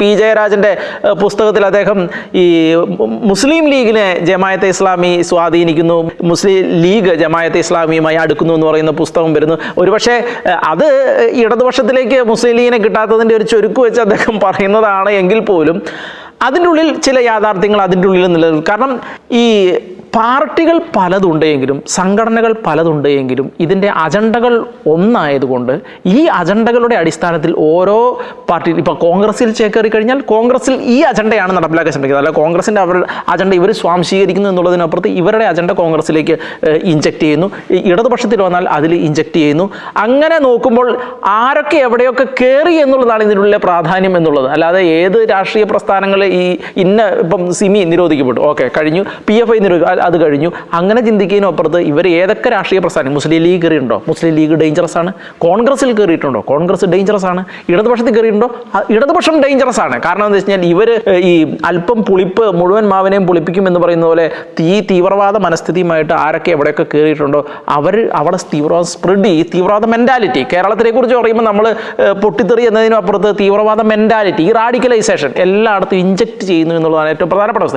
P ജയരാജൻ്റെ പുസ്തകത്തിൽ അദ്ദേഹം ഈ മുസ്ലിം ലീഗിനെ ജമായത്തെ ഇസ്ലാമി സ്വാധീനിക്കുന്നു, മുസ്ലിം ലീഗ് ജമായത്തെ ഇസ്ലാമിയുമായി അടുക്കുന്നു എന്ന് പറയുന്ന പുസ്തകം വരുന്നു. ഒരുപക്ഷെ അത് ഇടതുപക്ഷത്തിലേക്ക് മുസ്ലിം ലീഗിനെ കിട്ടാത്തതിൻ്റെ ഒരു ചുരുക്ക് വെച്ച് അദ്ദേഹം പറയുന്നതാണ് എങ്കിൽ പോലും അതിൻ്റെ ഉള്ളിൽ ചില യാഥാർത്ഥ്യങ്ങൾ അതിൻ്റെ ഉള്ളിൽ നിലനിൽക്കും. കാരണം ഈ പാർട്ടികൾ പലതുണ്ടെങ്കിലും സംഘടനകൾ പലതുണ്ടെങ്കിലും ഇതിൻ്റെ അജണ്ടകൾ ഒന്നായതുകൊണ്ട് ഈ അജണ്ടകളുടെ അടിസ്ഥാനത്തിൽ ഓരോ പാർട്ടി ഇപ്പോൾ കോൺഗ്രസിൽ ചേക്കേറി കഴിഞ്ഞാൽ കോൺഗ്രസിൽ ഈ അജണ്ടയാണ് നടപ്പിലാക്കാൻ ശ്രമിക്കുന്നത്. അല്ല കോൺഗ്രസിൻ്റെ അവരുടെ അജണ്ട ഇവർ സ്വാംശീകരിക്കുന്നു എന്നുള്ളതിനപ്പുറത്ത് ഇവരുടെ അജണ്ട കോൺഗ്രസിലേക്ക് ഇഞ്ചക്ട് ചെയ്യുന്നു, ഇടതുപക്ഷത്തിൽ വന്നാൽ അതിൽ ഇഞ്ചക്ട് ചെയ്യുന്നു. അങ്ങനെ നോക്കുമ്പോൾ ആരൊക്കെ എവിടെയൊക്കെ കയറി എന്നുള്ളതാണ് ഇതിനുള്ള പ്രാധാന്യം എന്നുള്ളത്. അല്ലാതെ ഏത് രാഷ്ട്രീയ പ്രസ്ഥാനങ്ങൾ ഈ ഇപ്പം സിമി നിരോധിക്കപ്പെട്ടു, ഓക്കെ കഴിഞ്ഞു, PFI അത് കഴിഞ്ഞു, അങ്ങനെ ചിന്തിക്കുന്നതിനും അപ്പുറത്ത് ഇവർ ഏതൊക്കെ രാഷ്ട്രീയ പ്രസ്ഥാനം, മുസ്ലിം ലീഗ് കയറിയിട്ടുണ്ടോ, മുസ്ലിം ലീഗ് ഡേഞ്ചറസ് ആണ്, കോൺഗ്രസിൽ കയറിയിട്ടുണ്ടോ, കോൺഗ്രസ് ഡേഞ്ചറസ് ആണ്, ഇടതുപക്ഷത്തിൽ കയറിയിട്ടുണ്ടോ, ഇടതുപക്ഷം ഡേഞ്ചറസ് ആണ്. കാരണം എന്താ വെച്ച് കഴിഞ്ഞാൽ ഇവർ ഈ അല്പം പുളിപ്പ് മുഴുവൻ മാവിനെയും പുളിപ്പിക്കും എന്ന് പറയുന്ന പോലെ തീവ്രവാദ മനസ്ഥിതിയുമായിട്ട് ആരൊക്കെ എവിടെയൊക്കെ കയറിയിട്ടുണ്ടോ അവിടെ തീവ്രവാദം സ്പ്രെഡ് ചെയ്യും. തീവ്രവാദ മെൻറ്റാലിറ്റി കേരളത്തിനെ കുറിച്ച് പറയുമ്പോൾ നമ്മൾ പൊട്ടിത്തെറി എന്നതിനും അപ്പുറത്ത് തീവ്രവാദ മെൻറ്റാലിറ്റി, ഈ റാഡിക്കലൈസേഷൻ എല്ലായിടത്തും ഇഞ്ചക്ട് ചെയ്യുന്നു എന്നുള്ളതാണ് ഏറ്റവും പ്രധാനപ്പെട്ട അവസ്ഥ.